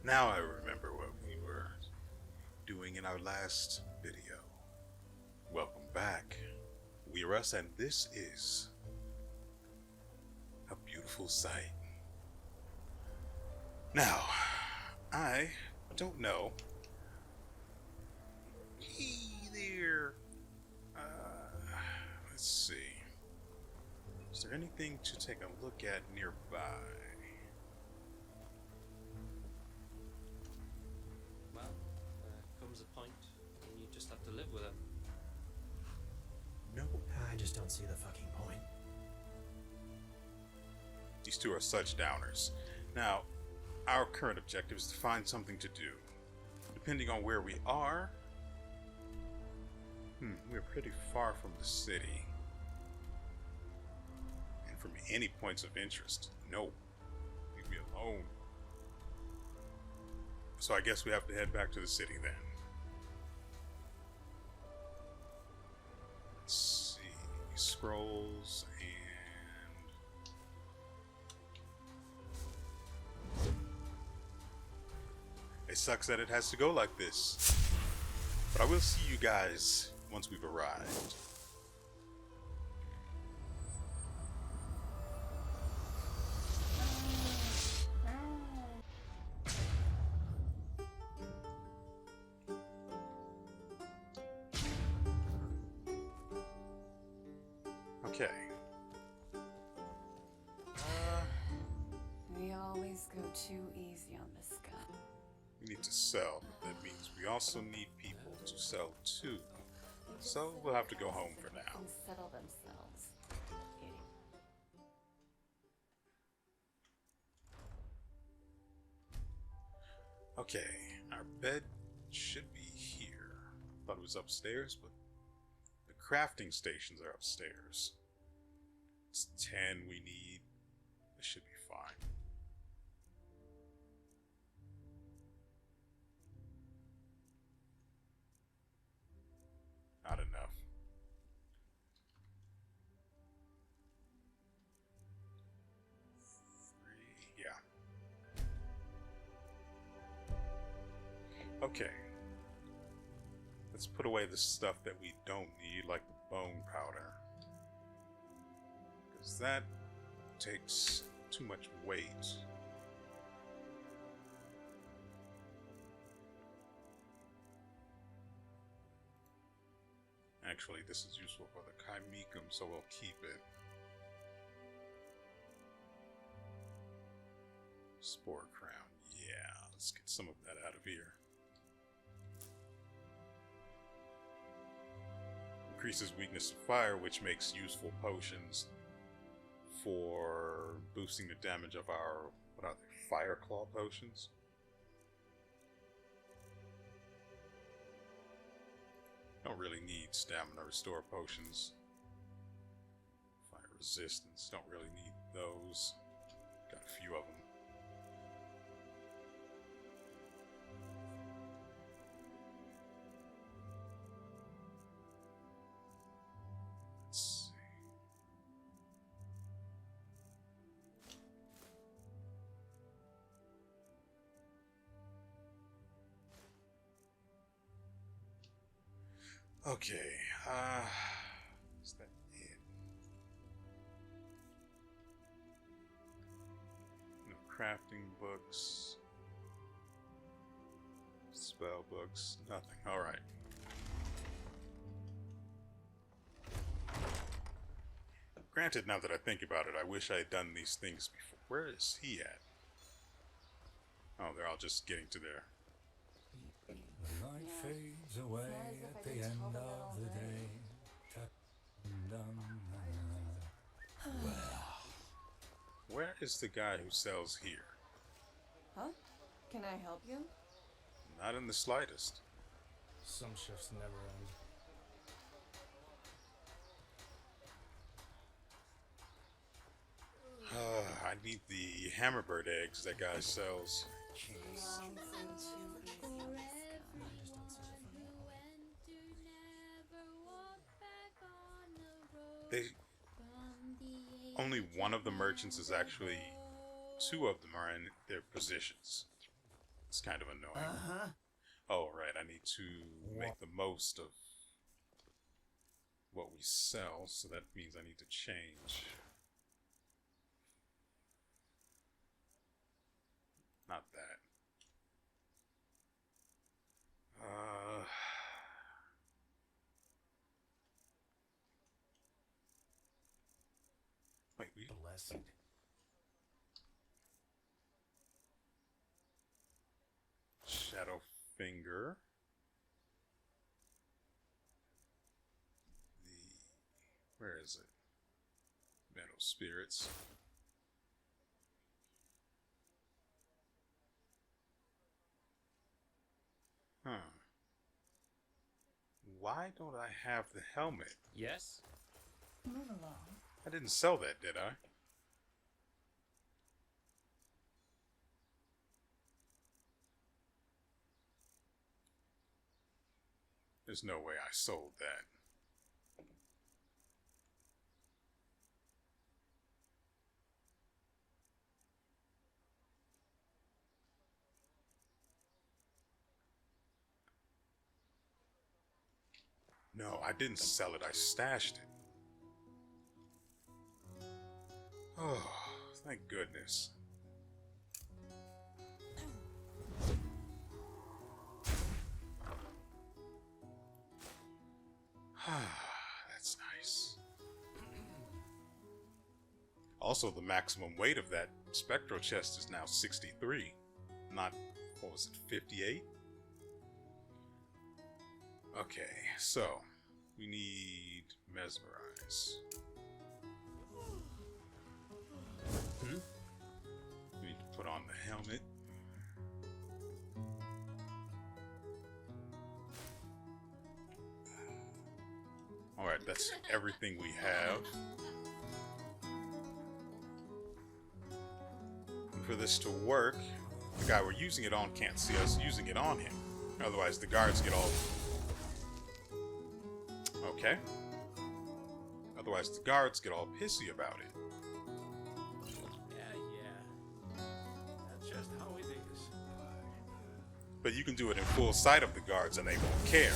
Now I remember what we were doing in our last video. Welcome back, WeArEuS, and this is a beautiful sight. Now, I don't know. Hey there. Let's see. Is there anything to take a look at nearby? Well, there comes a point when you just have to live with it. No. I just don't see the fucking point. These two are such downers. Now, our current objective is to find something to do. Depending on where we are, we're pretty far from the city. And from any points of interest. No. Leave me alone. So I guess we have to head back to the city then. Let's see. Scrolls and... It sucks that it has to go like this. But I will see you guys once we've arrived. Okay. We always go too easy on this guy. We need to sell. That means we also need people to sell to. So we'll have to go home for now. Can settle themselves. Idiot. Okay, our bed should be here. Thought it was upstairs, but the crafting stations are upstairs. It's 10 we need. This should be fine. Not enough. Three, yeah. Okay. Let's put away the stuff that we don't need, like the bone powder. Because that takes too much weight. Actually, this is useful for the chimicum, so we'll keep it. Spore crown. Yeah, let's get some of that out of here. Increases weakness to fire, which makes useful potions for boosting the damage of our, what are they, fire claw potions? Don't really need stamina restore potions. Fire resistance, don't really need those. Got a few of them. Let's see. Okay, is that it? No crafting books, spell books, nothing. All right. Granted, now that I think about it, I wish I had done these things before. Where is he at? Oh, they're all just getting to their... The light fades away at the end of the day. Where is the guy who sells here? Huh? Can I help you? Not in the slightest. Some shifts never end. I need the hammerbird eggs that guy sells. They only one of the merchants is actually, two of them are in their positions. It's kind of annoying. Uh-huh. Oh, right, I need to make the most of what we sell, so that means I need to change. Not that. Wait, we... Blessed. Shadowfinger. Where is it? Metal Spirits. Huh. Why don't I have the helmet? Yes? Move along. I didn't sell that, did I? There's no way I sold that. No, I didn't sell it. I stashed it. Oh, thank goodness. That's nice. Also, the maximum weight of that spectral chest is now 63. Not, what was it, 58? Okay, so we need mesmerize. We need to put on the helmet. Alright, that's everything we have. And for this to work, the guy we're using it on can't see us using it on him. Otherwise the guards get all... Okay. Otherwise the guards get all pissy about it. Yeah. That's just how it is. But you can do it in full sight of the guards and they won't care.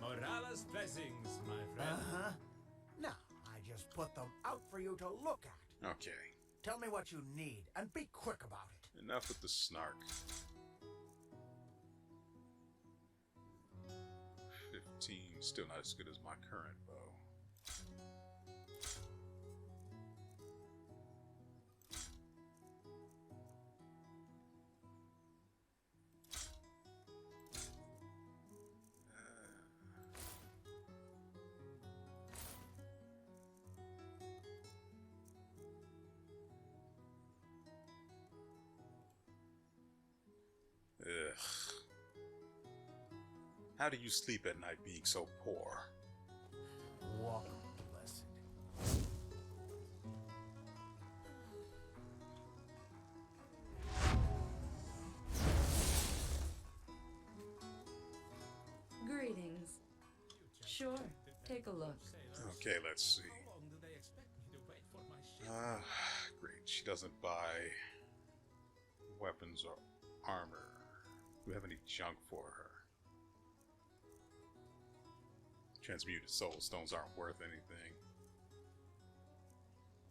Morales blessings, my friend. Uh-huh. Now, I just put them out for you to look at. Okay. Tell me what you need, and be quick about it. Enough with the snark. 15, still not as good as my current bow. Ugh. How do you sleep at night being so poor? Walk, blessed. Greetings. Sure, take a look. Okay, let's see. How long do they expect me to wait for my ship? Great. She doesn't buy weapons or armor. Do we have any junk for her? Transmuted soul stones aren't worth anything.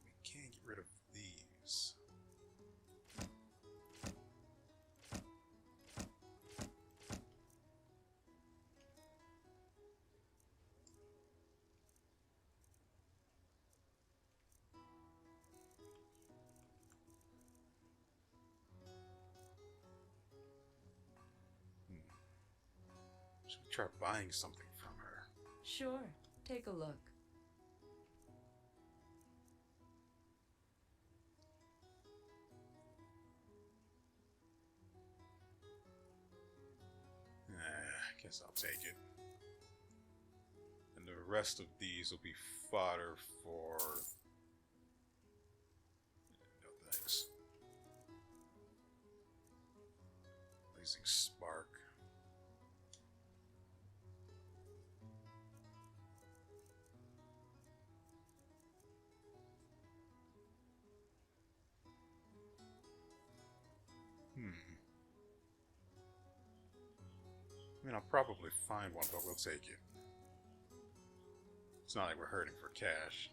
We can't get rid of these. Should we try buying something from her? Sure, take a look. Guess I'll take it. And the rest of these will be fodder for... No thanks. Blazing Spark. I'll probably find one, but we'll take it. It's not like we're hurting for cash.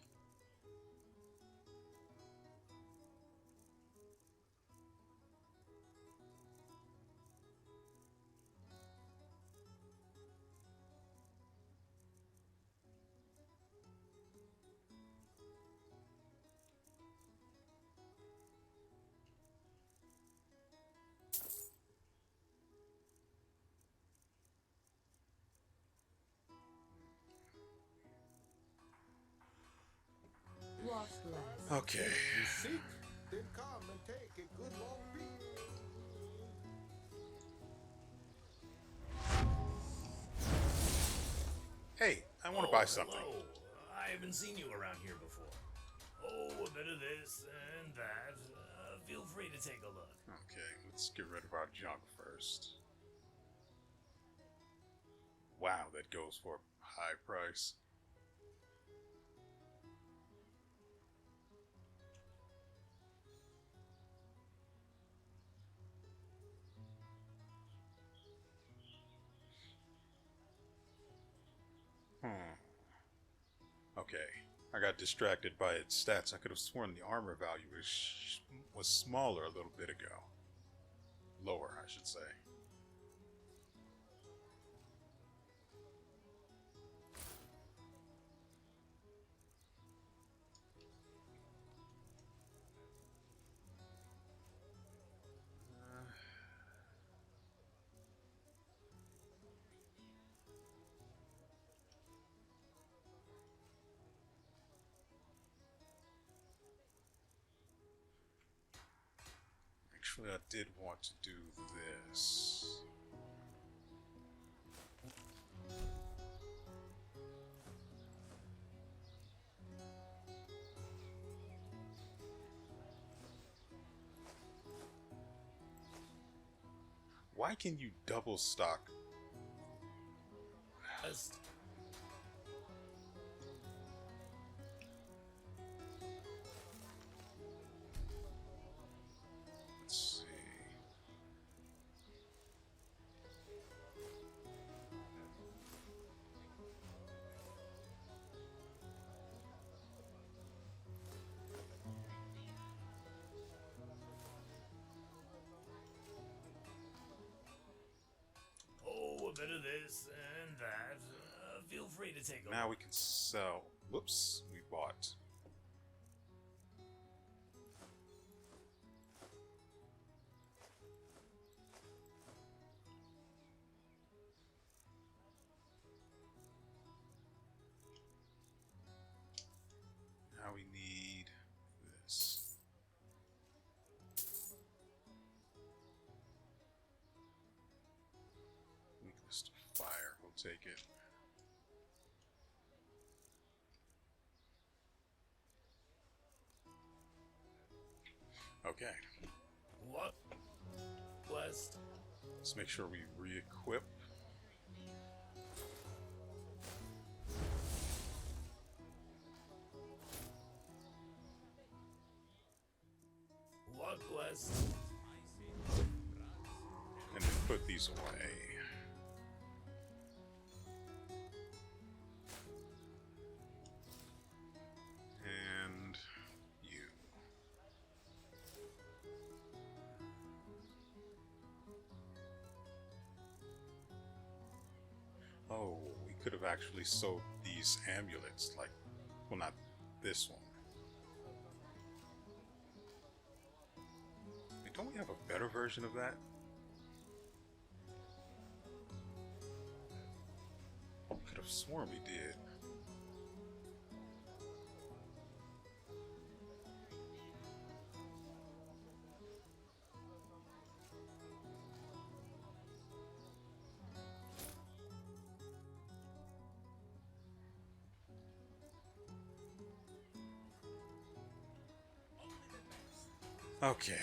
Washed less. Okay. You seek, then come and take a good long peek. Hey, I want to buy something. Hello. I haven't seen you around here before. Oh, a bit of this and that. Feel free to take a look. Okay, let's get rid of our junk first. Wow, that goes for a high price. Okay, I got distracted by its stats. I could have sworn the armor value was smaller a little bit ago. Lower, I should say. Actually, I did want to do this. Why can you double stock? Let's See. Oh, a bit of this and that. Feel free to take a Now look. we can sell. Whoops, we bought. Now we need this. Weakness to fire, we'll take it. Okay, What? West. let's make sure we re-equip. What west? And then put these away. And you. Oh, we could have actually sold these amulets, like, well, not this one. Wait, don't we have a better version of that? Could have sworn we did. Okay.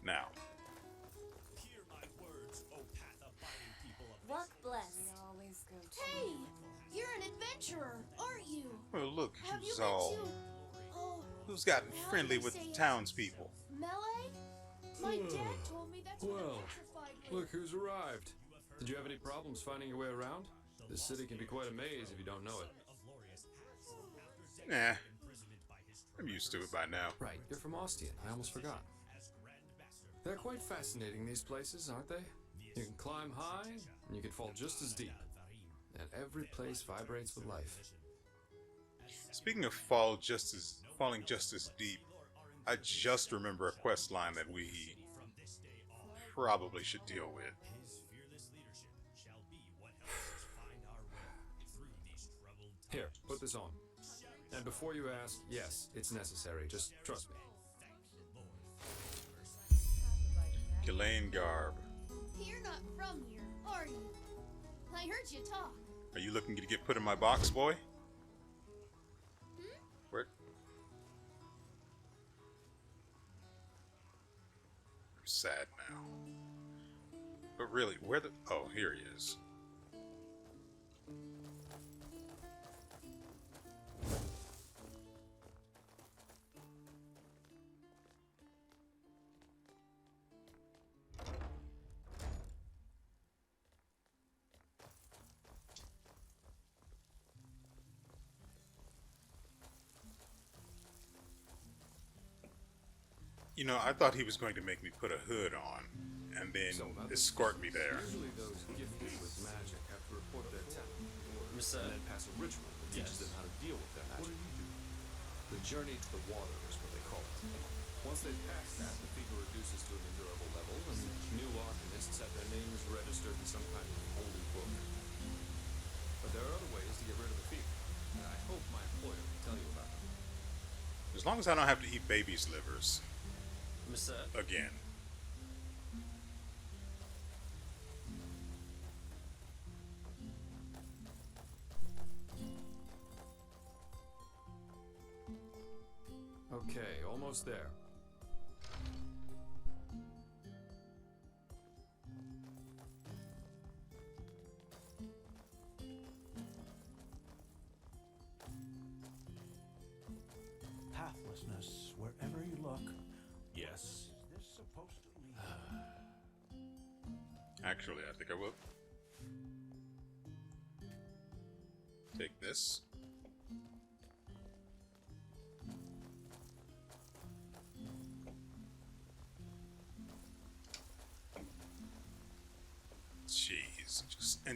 Now, Hear my words, O path of fighting people of Walk this blessed. Hey, you're an adventurer, aren't you? well, look Have you who's been all, to? Oh, who's gotten how do friendly you with say the his townspeople. Melee? My dad told me that's what a Well, petrified Look who's arrived. Did you have any problems finding your way around? This city can be quite a maze if you don't know it. Nah. I'm used to it by now. Right, you're from Ostian. I almost forgot. They're quite fascinating, these places, aren't they? You can climb high, and you can fall just as deep. And every place vibrates with life. Speaking of falling just as deep, I just remember a quest line that we probably should deal with. Here, put this on. And before you ask, yes, it's necessary. Just trust me. Ghislaine Garb. You're not from here, are you? I heard you talk. Are you looking to get put in my box, boy? Where? I'm sad now. But really, where the... Oh, here he is. You know, I thought he was going to make me put a hood on and then escort me there. Usually those gifted with magic have to report their talent and then pass a ritual that teaches them how to deal with their magic. The journey to the water is what they call it. Once they pass that, the fever reduces to an endurable level, and new alchemists have their names registered in some kind of holy book. But there are other ways to get rid of the fever, and I hope my employer can tell you about them. As long as I don't have to eat baby's livers. Again. Okay, almost there. Pathlessness wherever you look. Yes. Is this supposed to lead? Actually, I think I will. Take this. Jeez,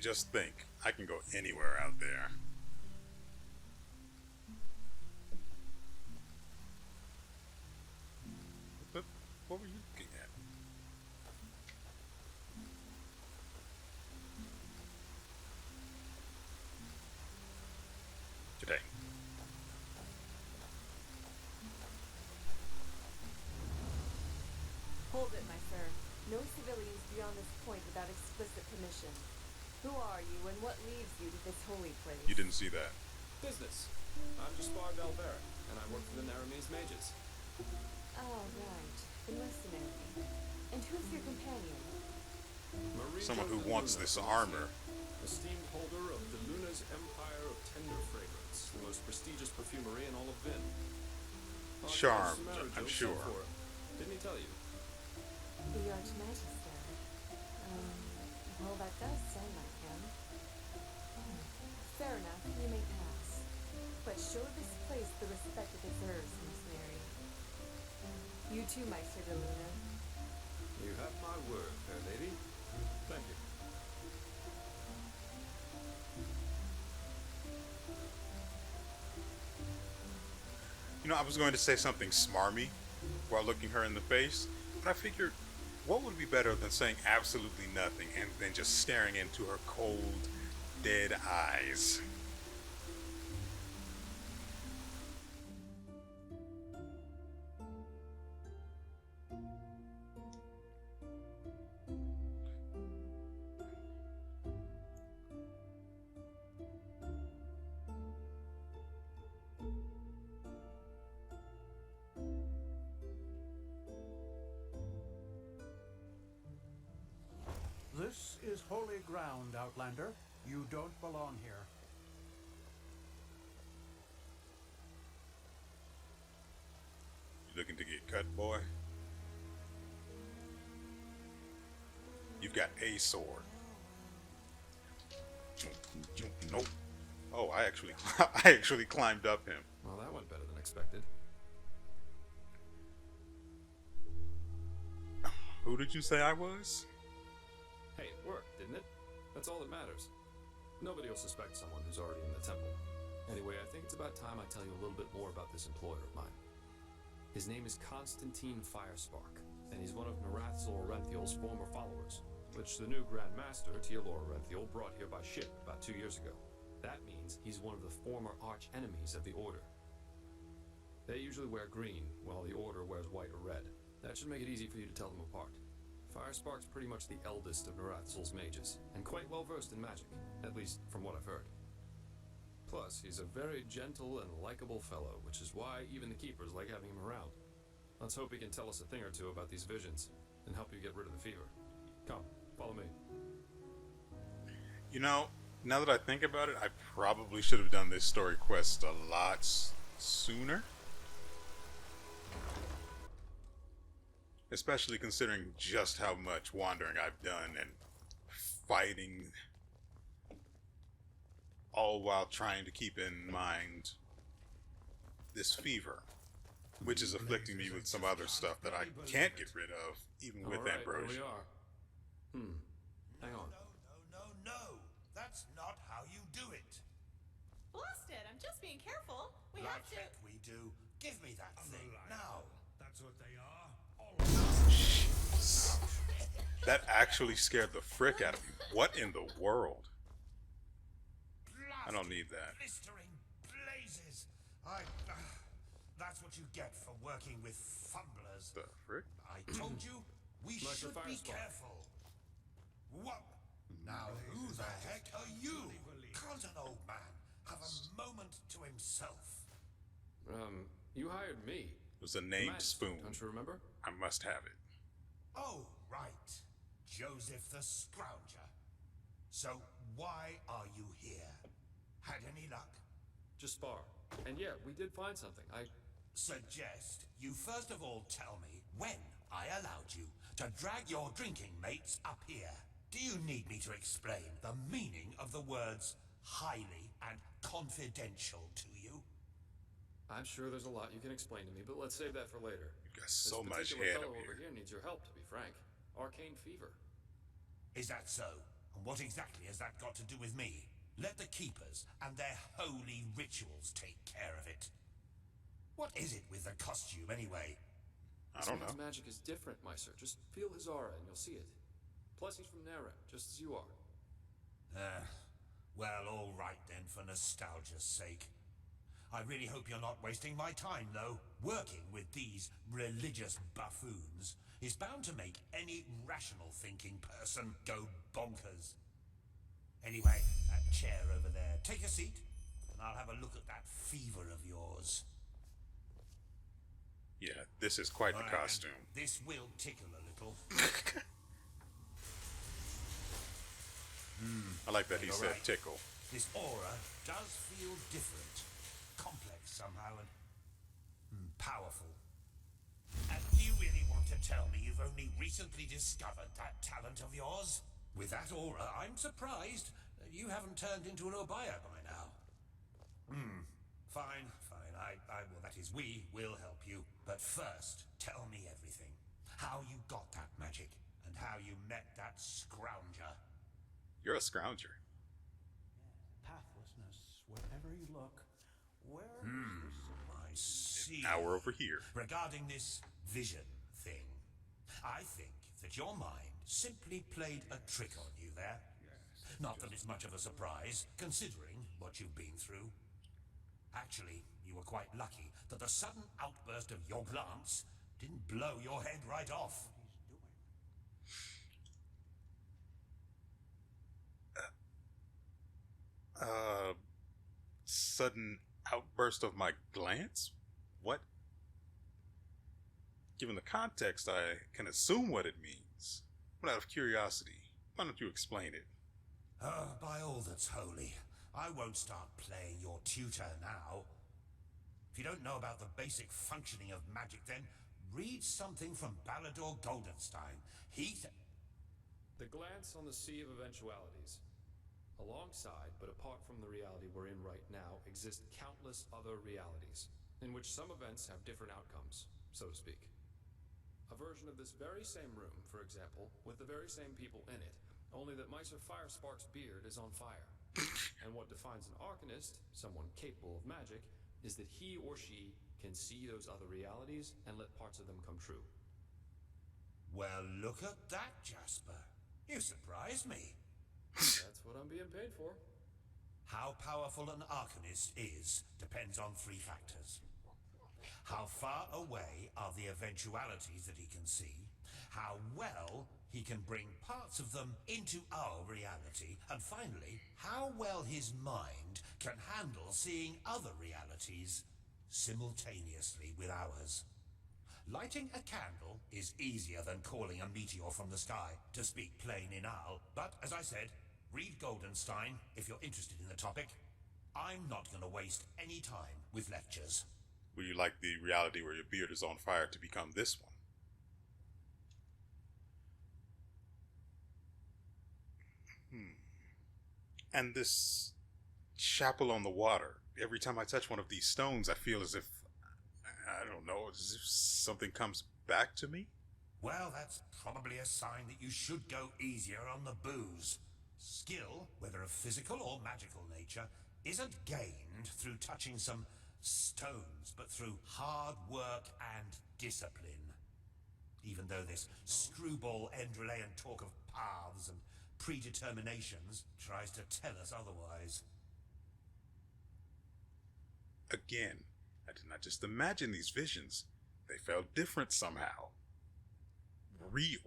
just think, I can go anywhere out there. What were you looking at? Today. Hold it, my sir. No civilians beyond this point without explicit permission. Who are you, and what leads you to this holy place? You didn't see that. Business. I'm Gaspar Dalbera, and I work for the Naramese mages. Oh, right. The mercenary. And who's your companion? Marie Someone who de wants Luna this from armor. Oceania, esteemed holder of de Luna's Empire of Tender Fragrance, the most prestigious perfumery in all of Vin. Charmed, Marriage I'm oath sure. for him. Didn't he tell you? The Archmagister. Well, that does sound like him. Fair enough, you may pass. But show this place the respect it deserves, mercenary. You too, Meister de Luna. You have my word, fair lady. Thank you. You know, I was going to say something smarmy while looking her in the face, but I figured, what would be better than saying absolutely nothing and then just staring into her cold, dead eyes? This is holy ground, Outlander. You don't belong here. You looking to get cut, boy? You've got a sword. Nope. Oh, I actually I actually climbed up him. Well, that went better than expected. Who did you say I was? Hey, it worked, didn't it? That's all that matters. Nobody will suspect someone who's already in the temple. Anyway, I think it's about time I tell you a little bit more about this employer of mine. His name is Constantine Firespark, and he's one of Narathiel-Renthiel's former followers, which the new Grand Master, Tealor-Renthiel, brought here by ship about 2 years ago. That means he's one of the former arch-enemies of the Order. They usually wear green, while the Order wears white or red. That should make it easy for you to tell them apart. Firespark's pretty much the eldest of Narathiel's mages, and quite well versed in magic, at least from what I've heard. Plus, he's a very gentle and likable fellow, which is why even the keepers like having him around. Let's hope he can tell us a thing or two about these visions, and help you get rid of the fever. Come, follow me. You know, now that I think about it, I probably should have done this story quest a lot sooner. Especially considering just how much wandering I've done and fighting, all while trying to keep in mind this fever, which is afflicting me with some other stuff that I can't get rid of, even with ambrosia. Here we are. Hang on. No. That's not how you do it. Blast it, I'm just being careful. We have to. Like we do. Give me that thing now. That's what they are. That actually scared the frick out of me. What in the world? I don't need that. Blistering blazes. That's what you get for working with fumblers. The frick? I told you we Like should the be Firespark. careful. What? Now who the heck are you? Can't an old man have a moment to himself? You hired me. It was a named Matt, spoon. Don't you remember? I must have it. Oh, right. Joseph the Scrounger. So why are you here? Had any luck? Just spar. And yeah, we did find something. Suggest you first of all tell me when I allowed you to drag your drinking mates up here. Do you need me to explain the meaning of the words highly and confidential to you? I'm sure there's a lot you can explain to me, but let's save that for later. You got so this much particular head fellow up over here. here needs your help, to be frank. Arcane fever. Is that so? And what exactly has that got to do with me? Let the keepers and their holy rituals take care of it. What is it with the costume, anyway? I don't This know. man's magic is different, Meister. Just feel his aura and you'll see it. Plus, he's from Nara, just as you are. Well, all right then, for nostalgia's sake. I really hope you're not wasting my time, though. Working with these religious buffoons is bound to make any rational thinking person go bonkers. Anyway, that chair over there. Take a seat, and I'll have a look at that fever of yours. Yeah, this is quite the All right, then. costume. This will tickle a little. I like that he All said right. tickle. This aura does feel different. Complex somehow and powerful. And do you really want to tell me you've only recently discovered that talent of yours? With that aura, I'm surprised that you haven't turned into an Obaya by now. Fine. Well, that is, we will help you. But first, tell me everything. How you got that magic, and how you met that scrounger. You're a scrounger. Pathlessness, wherever you look. Where is I see. Now we're over here. Regarding this vision thing, I think that your mind simply played a trick on you there. Not that it's much of a surprise, considering what you've been through. Actually, you were quite lucky that the sudden outburst of your glance didn't blow your head right off. Sudden outburst of my glance? What? Given the context, I can assume what it means. But out of curiosity, why don't you explain it? By all that's holy, I won't start playing your tutor now. If you don't know about the basic functioning of magic, then read something from Balador Goldenstein. The glance on the sea of eventualities. Alongside, but apart from the reality we're in right now, exist countless other realities, in which some events have different outcomes, so to speak. A version of this very same room, for example, with the very same people in it, only that Meister Firespark's beard is on fire. And what defines an Arcanist, someone capable of magic, is that he or she can see those other realities and let parts of them come true. Well, look at that, Jasper. You surprised me. That's what I'm being paid for. How powerful an Arcanist is depends on 3 factors. How far away are the eventualities that he can see, how well he can bring parts of them into our reality, and finally, how well his mind can handle seeing other realities simultaneously with ours. Lighting a candle is easier than calling a meteor from the sky, to speak plain in Al, but as I said, read Goldenstein if you're interested in the topic. I'm not going to waste any time with lectures. Would you like the reality where your beard is on fire to become this one? And this chapel on the water. Every time I touch one of these stones, I feel as if, I don't know, as if something comes back to me? Well, that's probably a sign that you should go easier on the booze. Skill, whether of physical or magical nature, isn't gained through touching some stones, but through hard work and discipline. Even though this screwball Enderalian talk of paths and predeterminations tries to tell us otherwise. Again, I did not just imagine these visions. They felt different somehow. Real.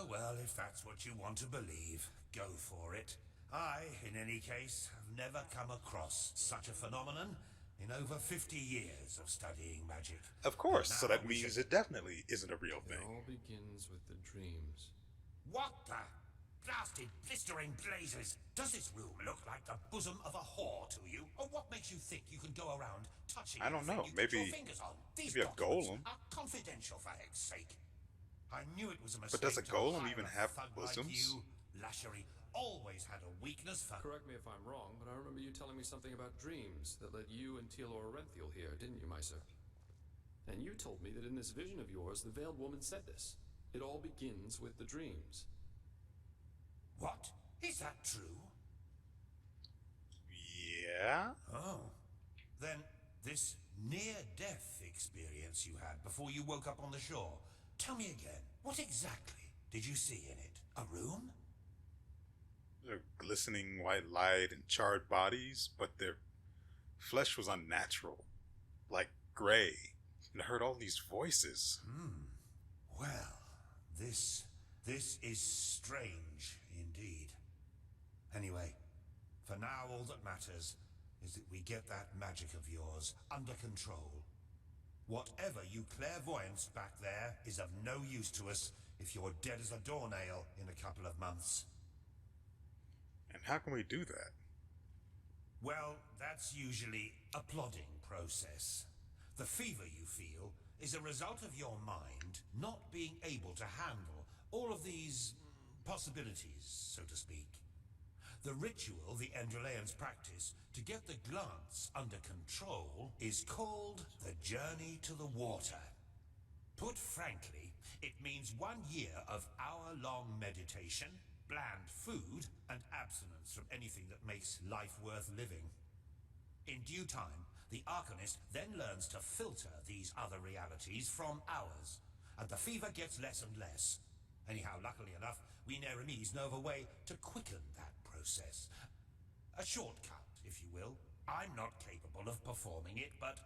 Well, if that's what you want to believe, go for it. I, in any case, have never come across such a phenomenon in over 50 years of studying magic. Of course, so Now that we means should- it definitely isn't a real It thing. all begins with the dreams. What the blasted blistering blazes? Does this room look like the bosom of a whore to you? Or what makes you think you can go around touching I don't anything know. you put your Maybe- fingers on? These maybe a documents golem. are confidential, for heck's sake. I knew it was a But mistake. does a to golem hire even a have thug bosoms? Like you. Lashery always had a weakness for... Correct me if I'm wrong, but I remember you telling me something about dreams that led you and Tealor Renthiel here, didn't you, Meiser? And you told me that in this vision of yours, the Veiled Woman said this. It all begins with the dreams. What? Is that true? Yeah? Oh. Then this near-death experience you had before you woke up on the shore. Tell me again, what exactly did you see in it? A room? They're glistening white light and charred bodies, but their flesh was unnatural. Like gray. And I heard all these voices. Well, this is strange indeed. Anyway, for now all that matters is that we get that magic of yours under control. Whatever you clairvoyanced back there is of no use to us if you're dead as a doornail in a couple of months. And how can we do that? Well, that's usually a plodding process. The fever you feel is a result of your mind not being able to handle all of these possibilities, so to speak. The ritual the Enderalians practice to get the glance under control is called the Journey to the Water. Put frankly, it means 1 year of hour-long meditation, bland food, and abstinence from anything that makes life worth living. In due time, the Arcanist then learns to filter these other realities from ours, and the fever gets less and less. Anyhow, luckily enough, we Neremes know of a way to quicken that process. A shortcut, if you will. I'm not capable of performing it, but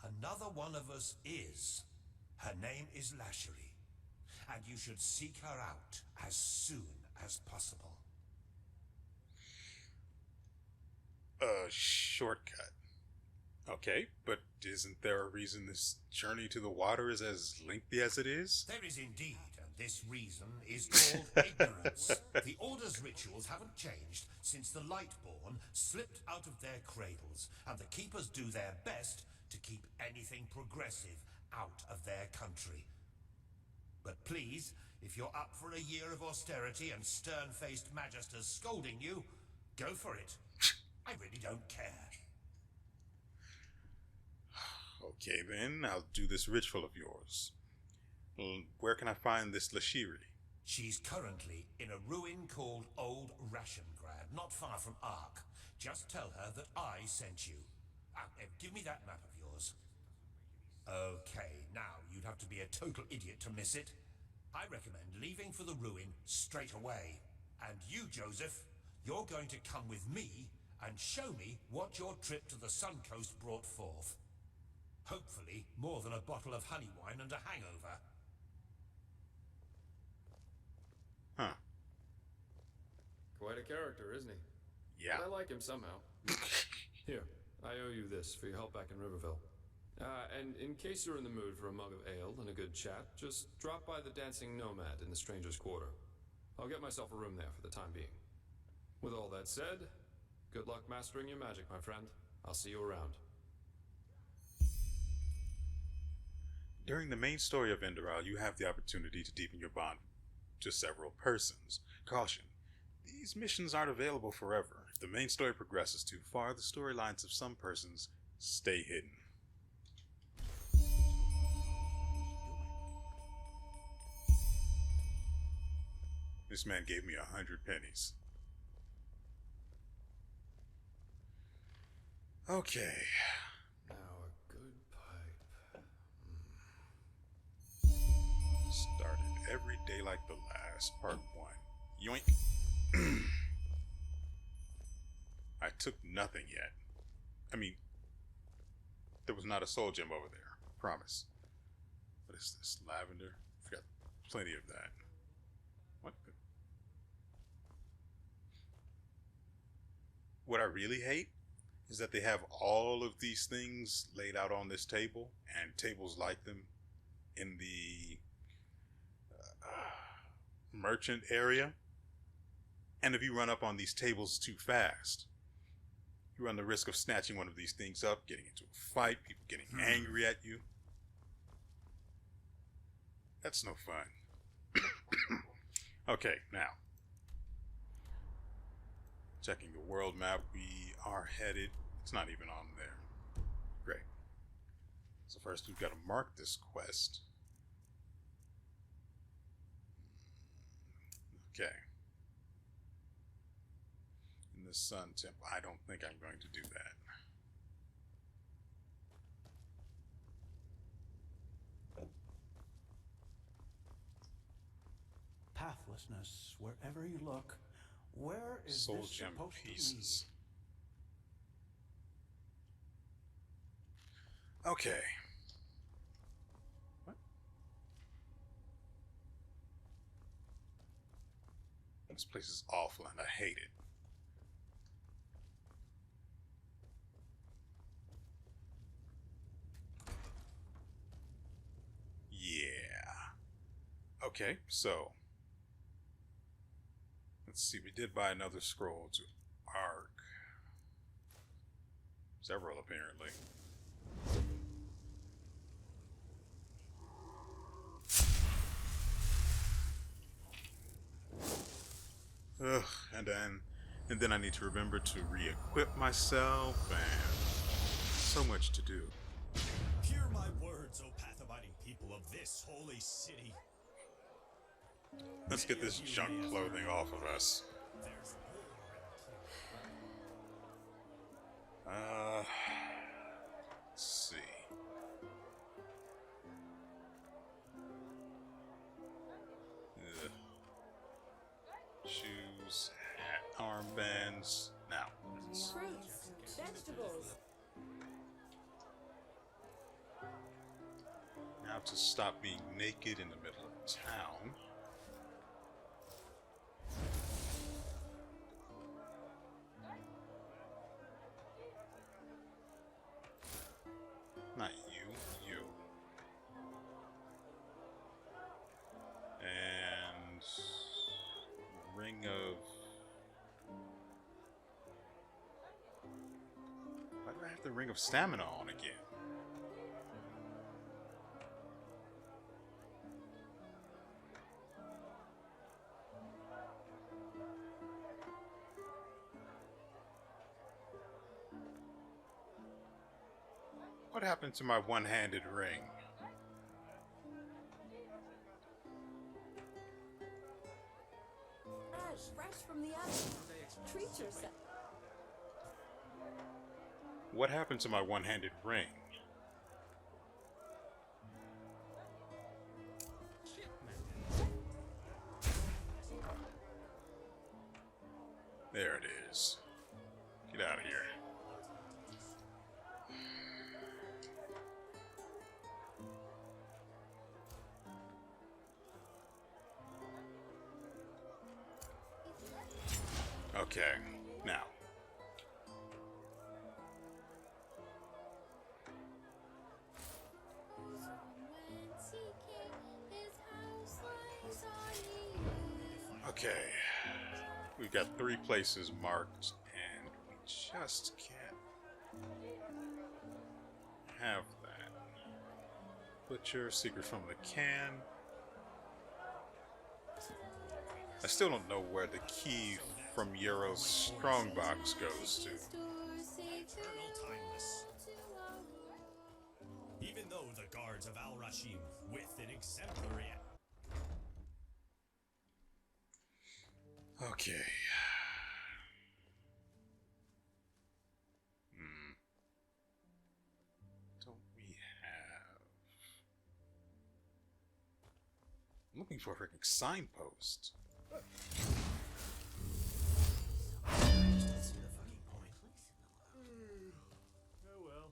another one of us is. Her name is Lashery, and you should seek her out as soon as possible. A shortcut. Okay, but isn't there a reason this journey to the water is as lengthy as it is? There is indeed, and this reason is called ignorance. The Order's rituals haven't changed since the Lightborn slipped out of their cradles, and the Keepers do their best to keep anything progressive out of their country. But please, if you're up for a year of austerity and stern-faced magisters scolding you, Go for it. I really don't care. Okay then, I'll do this ritual of yours. Where can I find this Lashiri? She's currently in a ruin called Old Rationgrad, not far from Ark. Just tell her that I sent you. Give me that map of yours. Okay, now you'd have to be a total idiot to miss it. I recommend leaving for the ruin straight away. And you, Joseph, you're going to come with me and show me what your trip to the Sun Coast brought forth. Hopefully, more than a bottle of honey wine and a hangover. Huh. Quite a character, isn't he? Yeah. But I like him somehow. Here, I owe you this for your help back in Riverville. And in case you're in the mood for a mug of ale and a good chat, just drop by the Dancing Nomad in the Stranger's Quarter. I'll get myself a room there for the time being. With all that said, good luck mastering your magic, my friend. I'll see you around. During the main story of Enderal, you have the opportunity to deepen your bond to several persons. Caution, these missions aren't available forever. If the main story progresses too far, the storylines of some persons stay hidden. This man gave me 100 pennies. Okay. Now a good pipe. Started every day like the last. Part 1. Yoink. I took nothing yet. I mean, there was not a soul gem over there. Promise. What is this? Lavender? Forgot plenty of that. What the? What I really hate is that they have all of these things laid out on this table and tables like them in the merchant area. And if you run up on these tables too fast, you run the risk of snatching one of these things up, getting into a fight, people getting angry at you. That's no fun. Okay, now. Checking the world map, we are headed. It's not even on there. Great. So first we've got to mark this quest. Okay. In the Sun Temple. I don't think I'm going to do that. Pathlessness, wherever you look. Where is Soul this gem supposed pieces. Okay. What? This place is awful and I hate it. Yeah. Okay, so let's see, we did buy another scroll to Ark. Several, apparently. Ugh, and then I need to remember to re-equip myself, and so much to do. Hear my words, O path-abiding people of this holy city. Let's get this junk clothing off of us. There's Let's see. Ugh. Shoes, hat, armbands. Now. Fruits, vegetables. Now to stop being naked in the middle of town. Not you, you. And ring of... Why do I have the ring of stamina on again? What happened to my one-handed ring? Ash, fresh from the oven. Treat yourself. What happened to my one-handed ring? There it is. Get out of here. Okay, now. Okay. We've got 3 places marked, and we just can't have that. Butcher, secret from the can. I still don't know where the key from WeArEuS strongbox goes to. Eternal timeless. Even though the guards of Al-Rashim, with an exemplary... Okay. Don't we have... I'm looking for a freaking signpost. Oh well.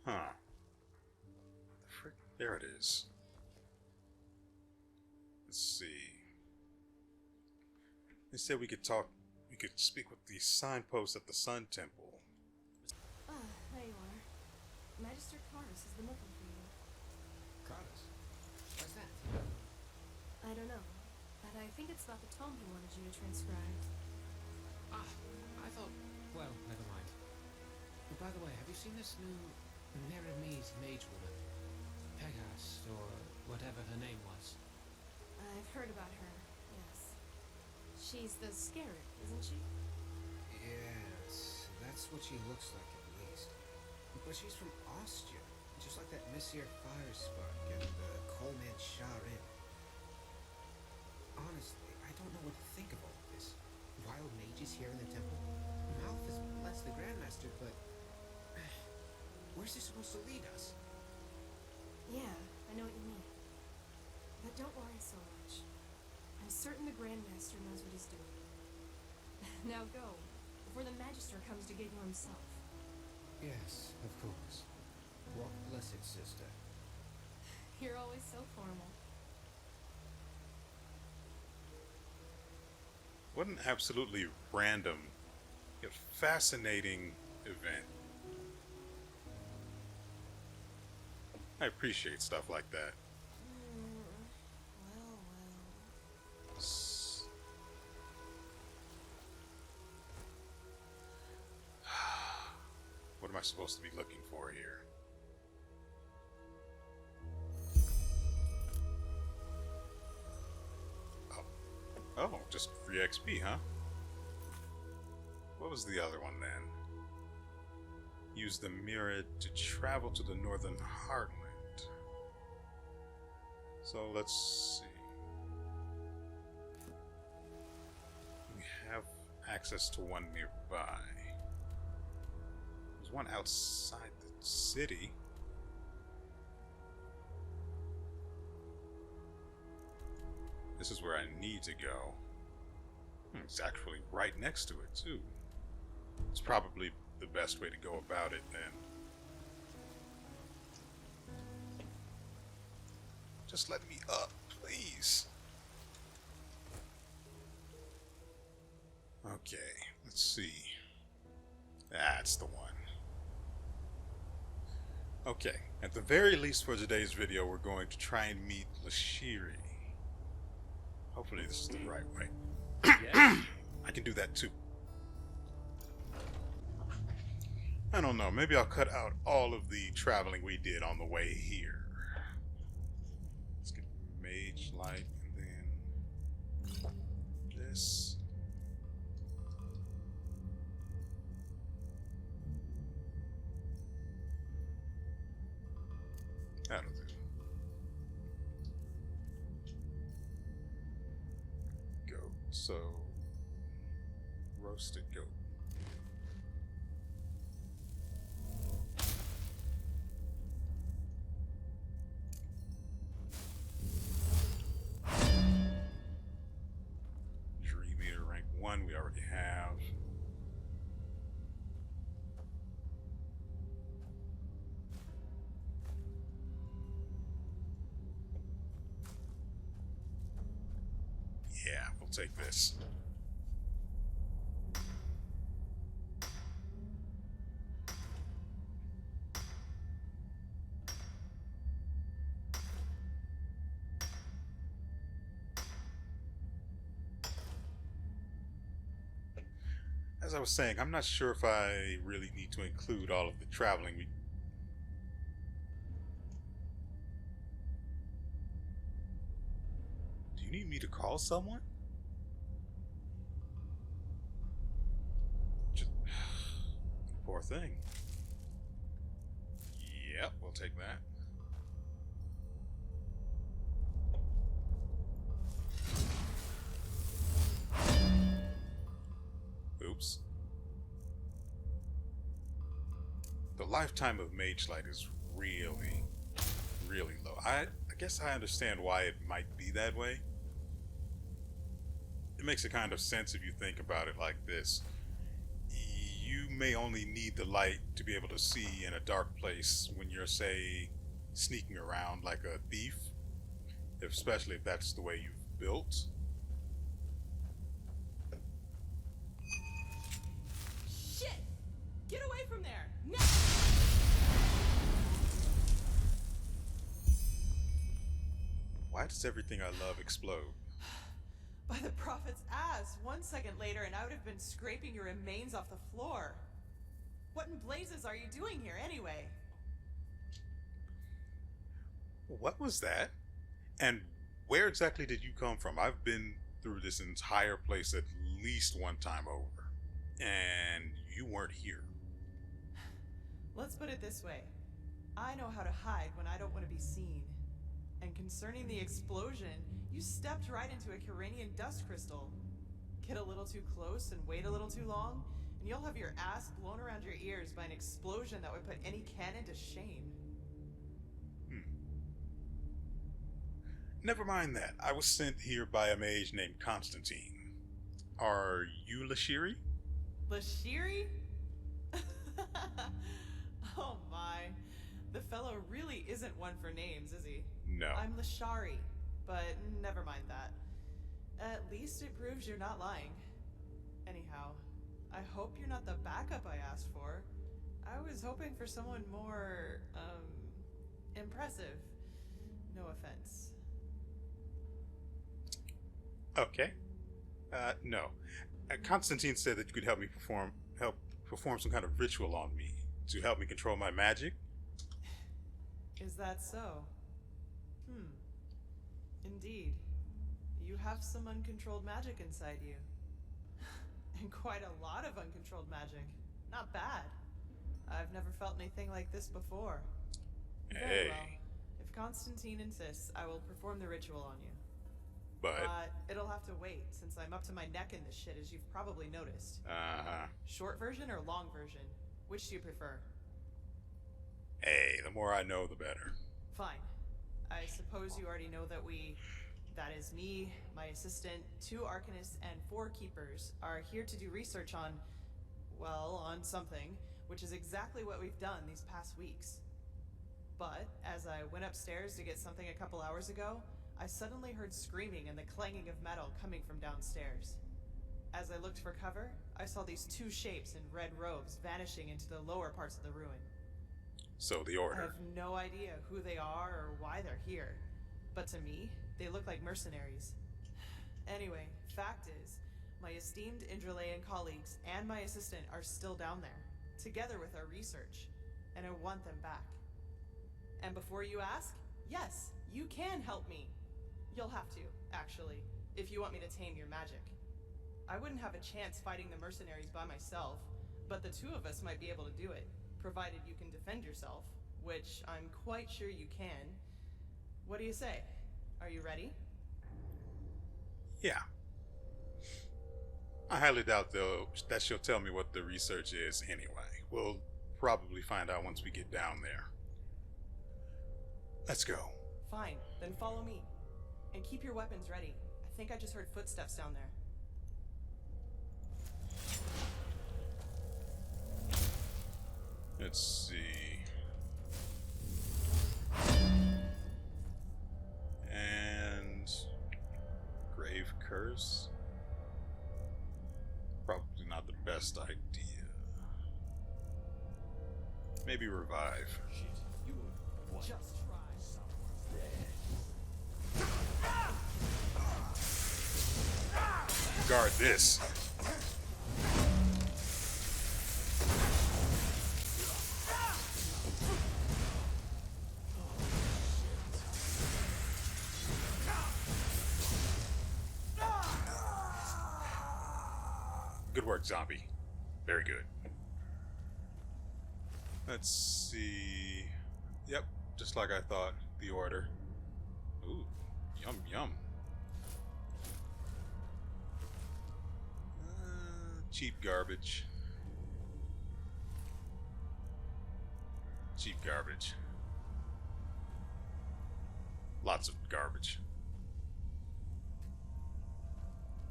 Huh. The frick? There it is. Let's see. They said we could speak with the signpost at the Sun Temple. There you are. Magister Carus has been looking for you. Carus? What's that? I don't know, but I think it's about the tome he wanted you to transcribe. Ah, I thought... Well, never mind. By the way, have you seen this new MEEEE mage woman? Pegas, or whatever her name was. I've heard about her, yes. She's the Scarab, isn't she? Yes, that's what she looks like at least. But she's from Austria, just like that Monsieur Firespark and Coleman Sharin. Honestly, I don't know what to think of all of this. Wild mages here in the temple. Malthus bless the Grandmaster, but... where's this supposed to lead us? Yeah, I know what you mean. But don't worry so much. I'm certain the Grandmaster knows what he's doing. Now go, before the Magister comes to get you himself. Yes, of course. Walk blessed, sister. You're always so formal. What an absolutely random yet fascinating event. I appreciate stuff like that. Well. What am I supposed to be looking for here? Oh, just free XP, huh? What was the other one then? Use the MEEEE to travel to the Northern Heartland. So let's see. We have access to one nearby. There's one outside the city. This is where I need to go. It's actually right next to it, too. It's probably the best way to go about it, then. Just let me up, please. Okay, let's see. That's the one. Okay, at the very least for today's video, we're going to try and meet Lashiri. Hopefully this is the right way. Yeah. I can do that too. I don't know, maybe I'll cut out all of the traveling we did on the way here. Let's get Mage Light and then this. That'll do. Goat, so roasted goat. Dream Eater rank 1 we already have. Yeah, we'll take this. As I was saying, I'm not sure if I really need to include all of the traveling we... Do you need me to call someone? Just... Poor thing. Yep, we'll take that. Oops. The lifetime of Mage Light is really, really low. I guess I understand why it might be that way. It makes a kind of sense if you think about it like this. You may only need the light to be able to see in a dark place when you're, say, sneaking around like a thief, especially if that's the way you've built. Shit! Get away from there! No! Why does everything I love explode? By the prophet's ass! 1 second later and I would have been scraping your remains off the floor. What in blazes are you doing here anyway? What was that? And where exactly did you come from? I've been through this entire place at least one time over, and you weren't here. Let's put it this way. I know how to hide when I don't want to be seen. And concerning the explosion, you stepped right into a Kyranian dust crystal. Get a little too close and wait a little too long, and you'll have your ass blown around your ears by an explosion that would put any cannon to shame. Never mind that. I was sent here by a mage named Constantine. Are you Lashiri? Lashiri? Oh my. The fellow really isn't one for names, is he? No. I'm Lashari, but never mind that. At least it proves you're not lying. Anyhow, I hope you're not the backup I asked for. I was hoping for someone more, impressive. No offense. Okay. No. Constantine said that you could help perform some kind of ritual on me to help me control my magic. Is that so? Indeed. You have some uncontrolled magic inside you. And quite a lot of uncontrolled magic. Not bad. I've never felt anything like this before. Very Hey. well. If Constantine insists, I will perform the ritual on you. But it'll have to wait, since I'm up to my neck in this shit, as you've probably noticed. Short version or long version? Which do you prefer? Hey, the more I know, the better. Fine. I suppose you already know that that is me, my assistant, 2 Arcanists, and 4 Keepers, are here to do research on, well, on something, which is exactly what we've done these past weeks. But as I went upstairs to get something a couple hours ago, I suddenly heard screaming and the clanging of metal coming from downstairs. As I looked for cover, I saw these two shapes in red robes vanishing into the lower parts of the ruin. So the I Order. have no idea who they are or why they're here, but to me, they look like mercenaries. Anyway, fact is, my esteemed Enderalayan colleagues and my assistant are still down there, together with our research, and I want them back. And before you ask, yes, you can help me. You'll have to, actually, if you want me to tame your magic. I wouldn't have a chance fighting the mercenaries by myself, but the two of us might be able to do it, provided you can defend yourself, which I'm quite sure you can. What do you say? Are you ready? Yeah. I highly doubt, though, that she'll tell me what the research is anyway. We'll probably find out once we get down there. Let's go. Fine, then follow me. And keep your weapons ready. I think I just heard footsteps down there. Let's see. And Grave Curse. Probably not the best idea. Maybe Revive. Shit, you would. What? Just try. Guard this. Good work, zombie. Very good. Let's see. Yep, just like I thought. The Order. Ooh, yum yum. Cheap garbage. Cheap garbage. Lots of garbage.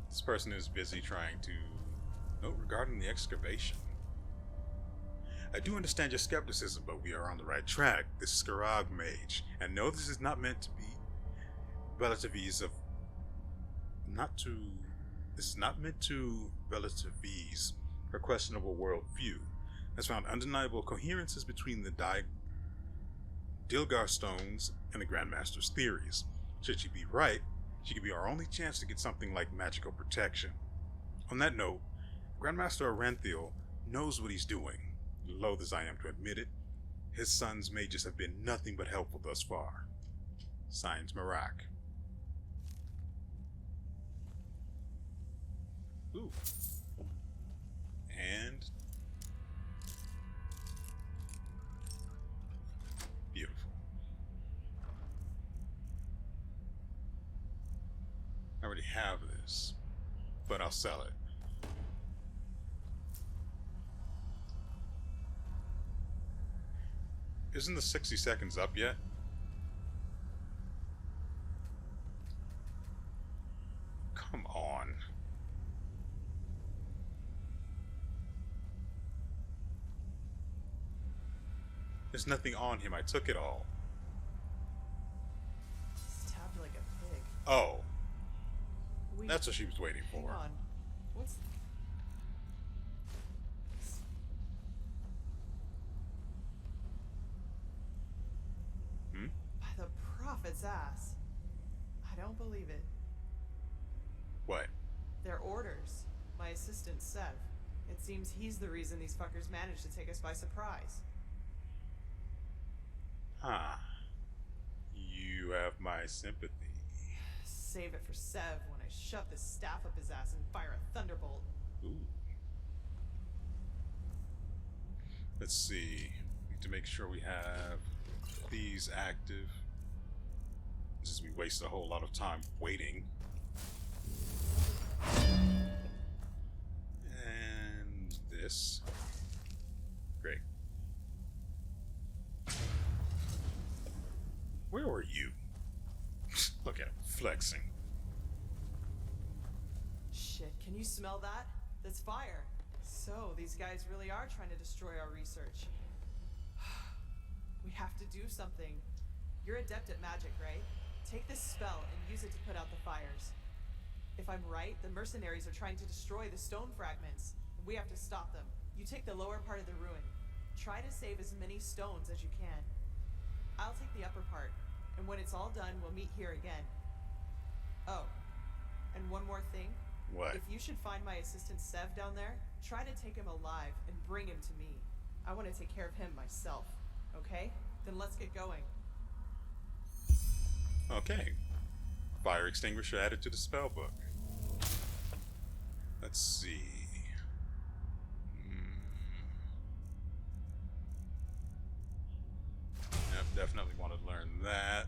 This person is busy trying to... Note regarding the excavation. I do understand your skepticism, but we are on the right track. This is Skyrim Mage, and no, this is not meant to be relativize of... This is not meant to relativize her questionable worldview. Has found undeniable coherences between the Dilgar stones and the Grandmaster's theories. Should she be right, she could be our only chance to get something like magical protection. On that note, Grandmaster Arenthiel knows what he's doing. Loath as I am to admit it, his son's mages have been nothing but helpful thus far. Signed, Marak. Ooh. And... beautiful. I already have this, but I'll sell it. Isn't the 60 seconds up yet? Come on. There's nothing on him. I took it all. Stabbed like a pig. Oh. Wait, That's what she was waiting hang for. on. What's... Hmm? By the prophet's ass. I don't believe it. What? They're orders. My assistant, Sev. It seems he's the reason these fuckers managed to take us by surprise. Huh. You have my sympathy. Save it for Sev when I shove this staff up his ass and fire a thunderbolt. Ooh. Let's see. Need to make sure we have these active. Since we waste a whole lot of time waiting. And this. Great. Where were you? Look at him flexing. Shit, can you smell that? That's fire. So, these guys really are trying to destroy our research. We have to do something. You're adept at magic, right? Take this spell and use it to put out the fires. If I'm right, the mercenaries are trying to destroy the stone fragments, and we have to stop them. You take the lower part of the ruin. Try to save as many stones as you can. I'll take the upper part, and when it's all done, we'll meet here again. Oh, and one more thing. What? If you should find my assistant Sev down there, try to take him alive and bring him to me. I want to take care of him myself, okay? Then let's get going. Okay. Fire extinguisher added to the spell book. Let's see. Yep, definitely want to learn that.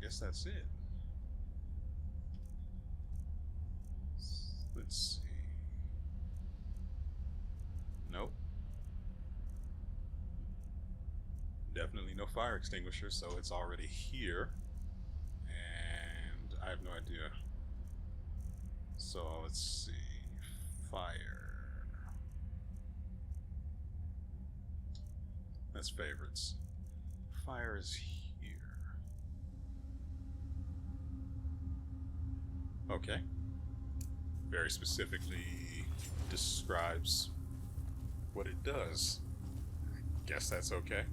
Guess that's it. Let's see. Nope. Definitely no fire extinguisher, so it's already here. And I have no idea. So let's see. Fire. That's favorites. Fire is here. Okay. Very specifically describes what it does. I guess that's okay.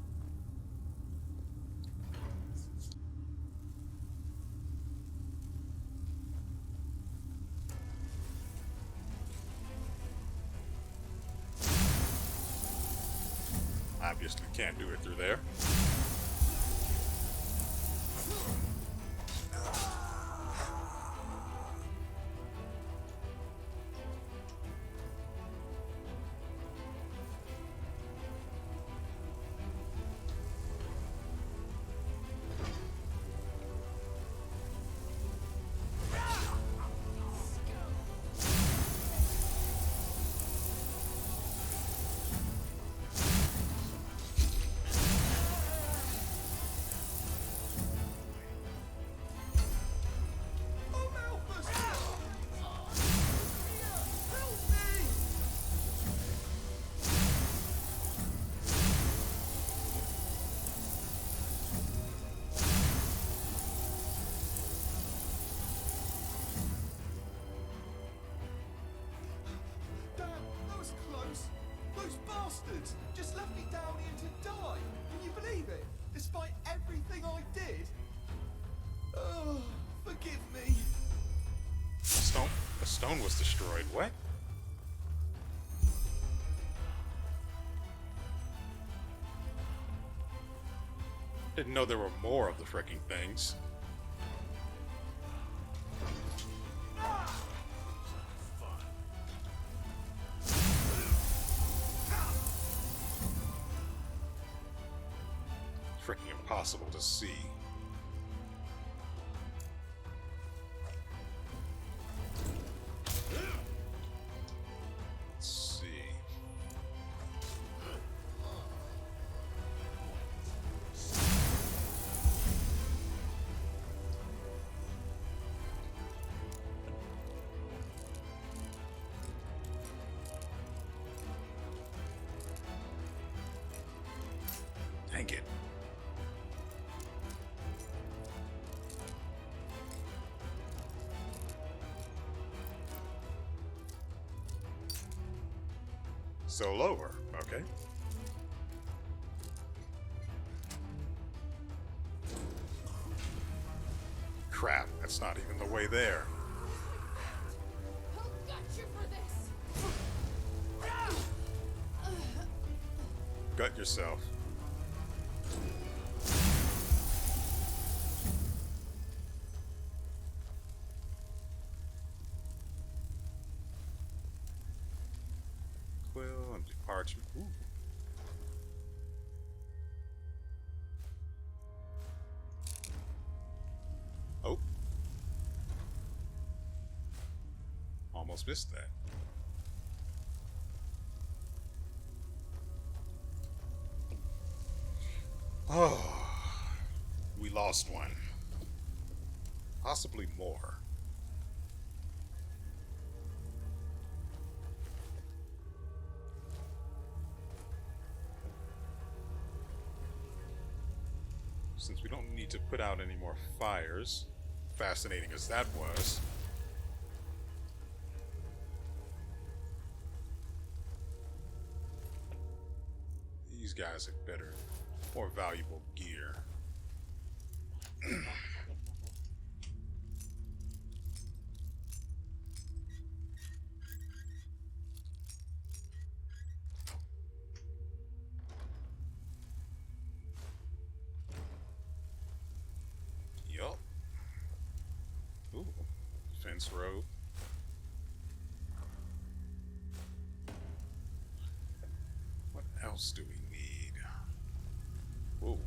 Obviously can't do it through there. Just left me down here to die. Can you believe it? Despite everything I did. Oh, forgive me. A stone was destroyed. What? Didn't know there were more of the freaking things. Freaking impossible to see. Let's see. Dang it. So lower, okay. Crap, that's not even the way there. Who got you for this? Gut yourself. Quill, empty parchment. Ooh. Oh. Almost missed that. Oh. We lost one. Possibly more. Since we don't need to put out any more fires, fascinating as that was. These guys have better, more valuable gear. Yup. Ooh, fence road. What else do we need? Whoa.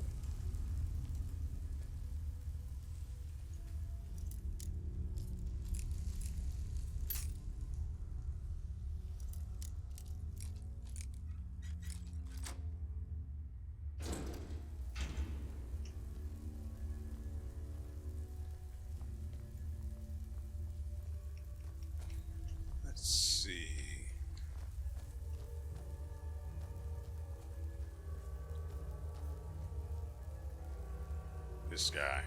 Let's see. This guy.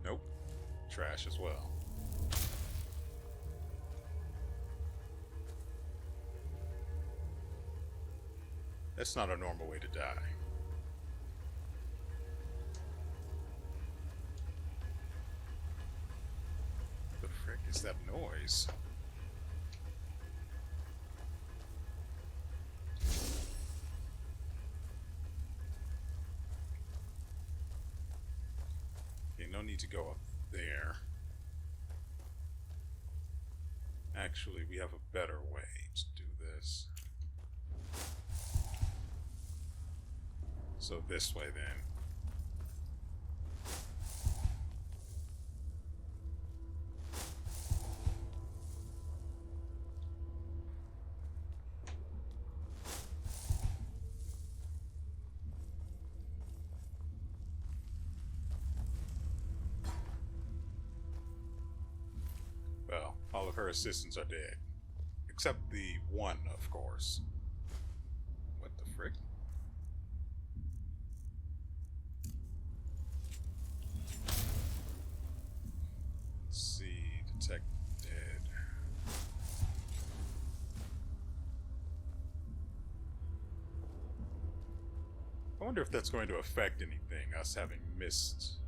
Nope. Trash as well. That's not a normal way to die. The frick is that noise? Okay, no need to go up there. Actually, we have a better way to do this. So this way then. Well, all of her assistants are dead. Except the one, of course. What the frick? Let's see, detect dead. I wonder if that's going to affect anything, us having missed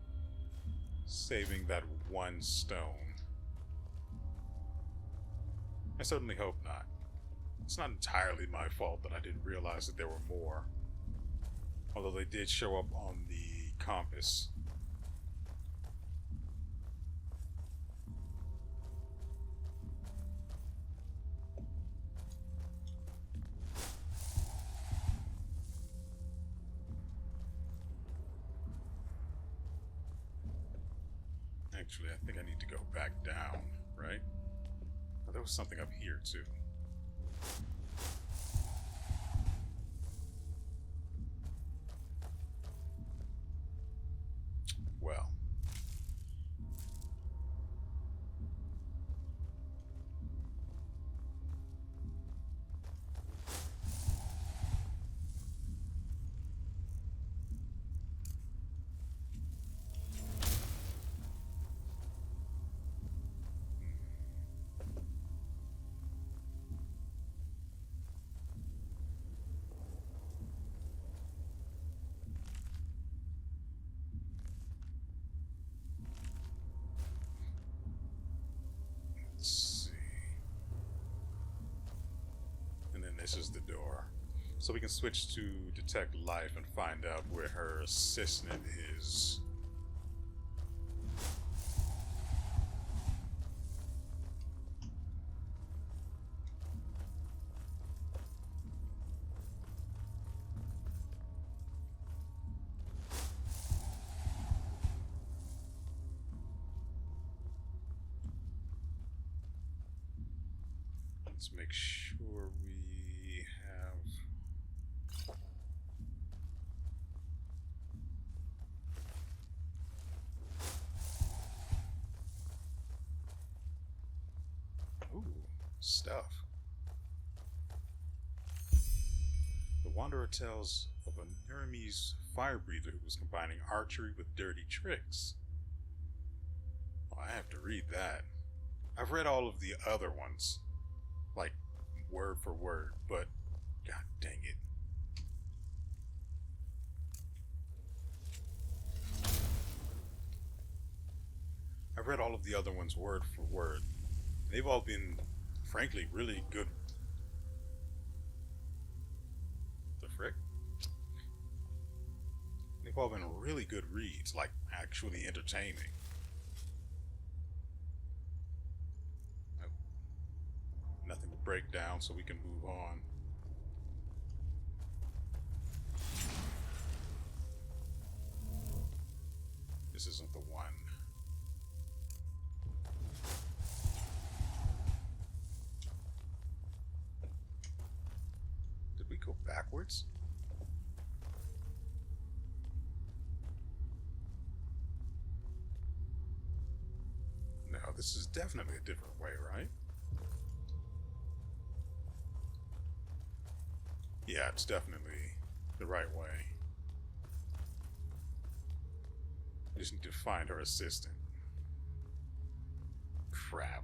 saving that one stone. I certainly hope not. It's not entirely my fault that I didn't realize that there were more. Although they did show up on the compass. Actually, I think I need to go back down, right? Oh, there was something up here, too. Well. Let's see. And then this is the door. So we can switch to detect life and find out where her assistant is. Let's make sure we have... Ooh, stuff. The Wanderer tells of a Neremese fire breather who was combining archery with dirty tricks. Well, I have to read that. I've read all of the other ones, like word for word, but god dang it. I've read all of the other ones word for word. They've all been, frankly, really good. The frick? They've all been really good reads, like actually entertaining. Oh. Nothing to break down, so we can move on. This isn't the one. Did we go backwards? No, this is definitely a different way, right? Yeah, it's definitely the right way. I just need to find her assistant. Crap.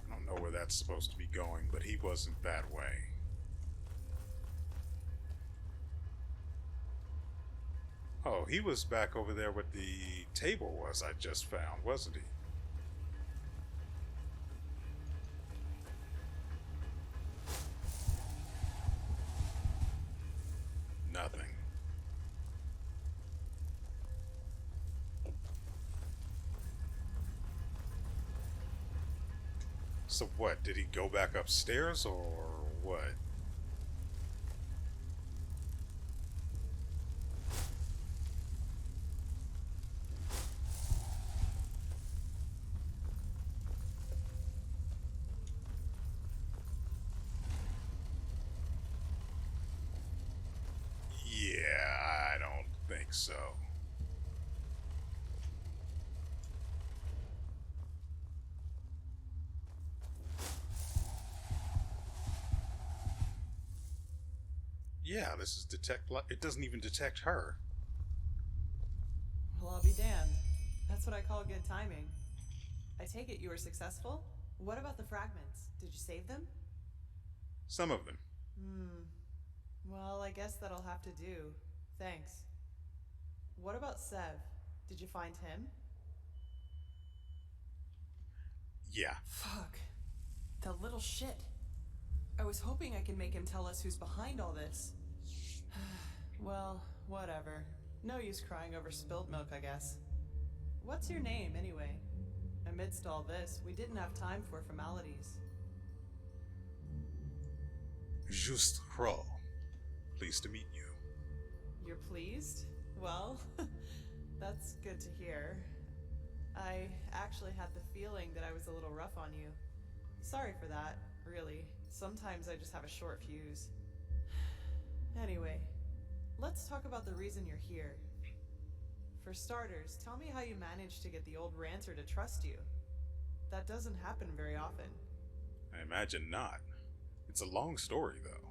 I don't know where that's supposed to be going, but he wasn't that way. Oh, he was back over there where the table was I just found, wasn't he? Nothing. So what, did he go back upstairs or what? Yeah, I don't think so. Yeah, this is detect. It doesn't even detect her. Well, I'll be damned. That's what I call good timing. I take it you were successful? What about the fragments? Did you save them? Some of them. Well, I guess that'll have to do. Thanks. What about Sev? Did you find him? Yeah. Fuck. The little shit. I was hoping I could make him tell us who's behind all this. Well, whatever. No use crying over spilled milk, I guess. What's your name, anyway? Amidst all this, we didn't have time for formalities. Just Kroll. Pleased to meet you. You're pleased? Well, that's good to hear. I actually had the feeling that I was a little rough on you. Sorry for that, really. Sometimes I just have a short fuse. Anyway, let's talk about the reason you're here. For starters, tell me how you managed to get the old ranter to trust you. That doesn't happen very often. I imagine not. It's a long story, though.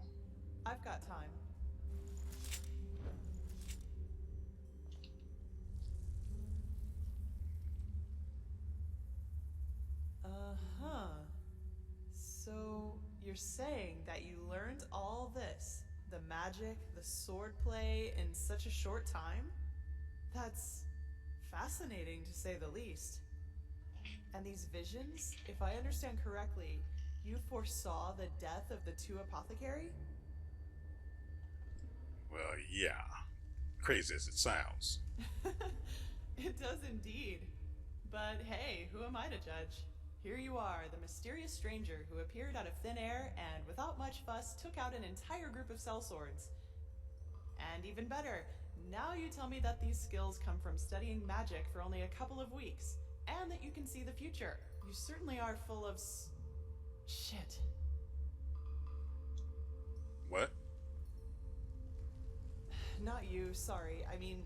I've got time. So, you're saying that you learned all this, the magic, the swordplay, in such a short time? That's fascinating, to say the least. And these visions, if I understand correctly, you foresaw the death of the two apothecary? Well, yeah. Crazy as it sounds. It does indeed. But hey, who am I to judge? Here you are, the mysterious stranger who appeared out of thin air and, without much fuss, took out an entire group of sellswords. And even better, now you tell me that these skills come from studying magic for only a couple of weeks, and that you can see the future. You certainly are full of shit. What? you, sorry. I mean,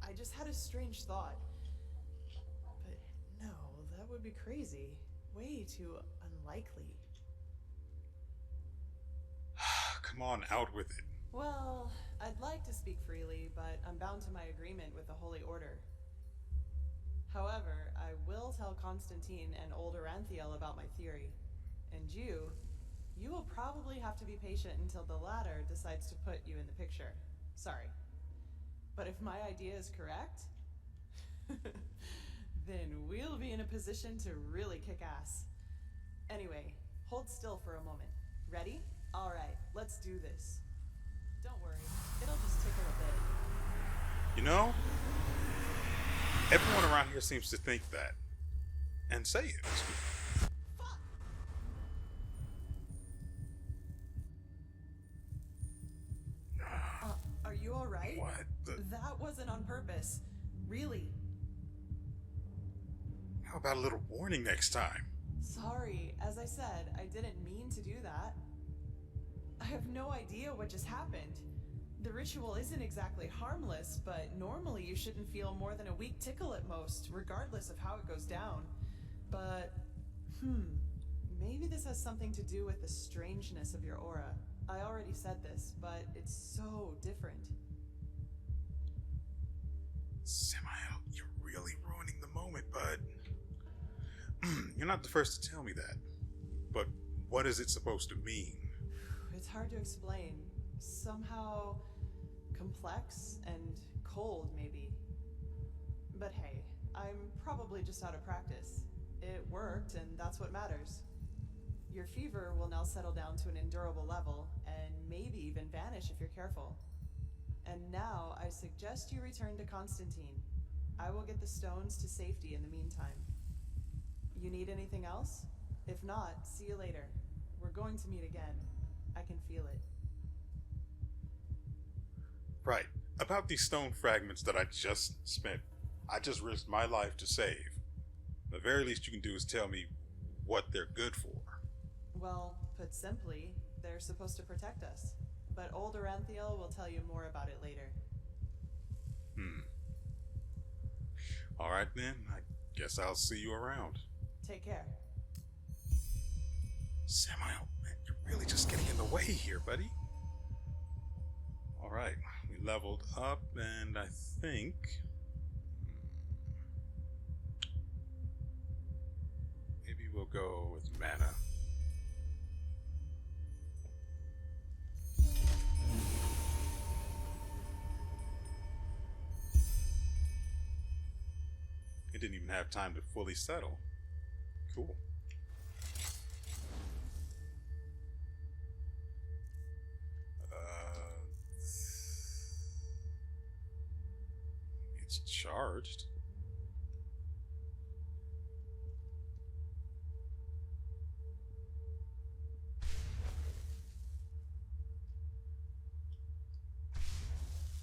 I just had a strange thought. But no, that would be crazy. Way too unlikely. Come on, out with it. Well, I'd like to speak freely, but I'm bound to my agreement with the Holy Order. However, I will tell Constantine and old Aranthiel about my theory. And you will probably have to be patient until the latter decides to put you in the picture. Sorry. But if my idea is correct, then we'll be in a position to really kick ass. Anyway, hold still for a moment. Ready? Alright, let's do this. Don't worry, it'll just tickle a bit. You know, everyone around here seems to think that. And say it. Fuck! Are you alright? What the? That wasn't on purpose. Really. How about a little warning next time? Sorry, as I said, I didn't mean to do that. I have no idea what just happened. The ritual isn't exactly harmless, but normally you shouldn't feel more than a weak tickle at most, regardless of how it goes down. But, maybe this has something to do with the strangeness of your aura. I already said this, but it's so different. Samael, you're really ruining the moment, bud. You're not the first to tell me that. But what is it supposed to mean? It's hard to explain. Somehow complex and cold, maybe. But hey, I'm probably just out of practice. It worked, and that's what matters. Your fever will now settle down to an endurable level, and maybe even vanish if you're careful. And now, I suggest you return to Constantine. I will get the stones to safety in the meantime. You need anything else? If not, see you later. We're going to meet again. I can feel it. Right. About these stone fragments that I just risked my life to save. The very least you can do is tell me what they're good for. Well, put simply, they're supposed to protect us. But old Aranthiel will tell you more about it later. Alright then, I guess I'll see you around. Take care. Samael, man, you're really just getting in the way here, buddy. Alright, we leveled up, and I think... maybe we'll go with mana. It didn't even have time to fully settle. Cool. It's charged.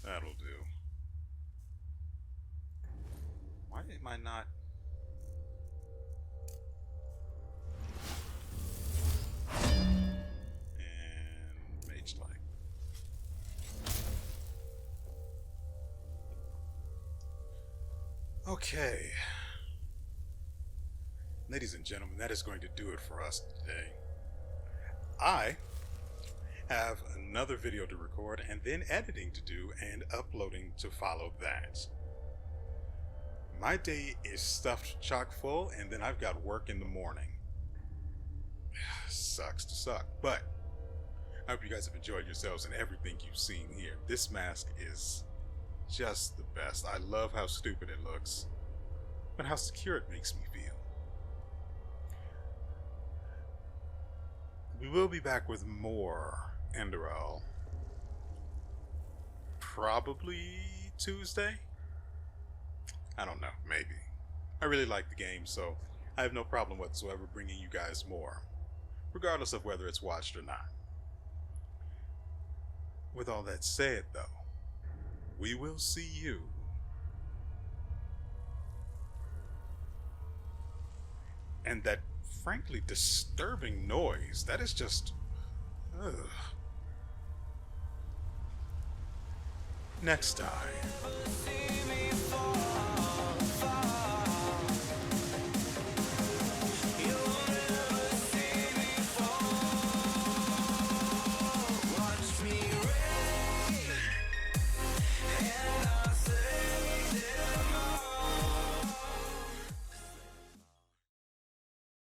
That'll do. Why am I not... and Mage Light. Okay. Ladies and gentlemen, that is going to do it for us today. I have another video to record and then editing to do and uploading to follow that. My day is stuffed chock full, and then I've got work in the morning. Sucks to suck, but I hope you guys have enjoyed yourselves and everything you've seen here. This mask is just the best. I love how stupid it looks, but how secure it makes me feel. We will be back with more Enderal. Probably Tuesday? I don't know, maybe. I really like the game, so I have no problem whatsoever bringing you guys more, regardless of whether it's watched or not. With all that said, though, we will see you and that frankly disturbing noise, that is just... ugh. next time.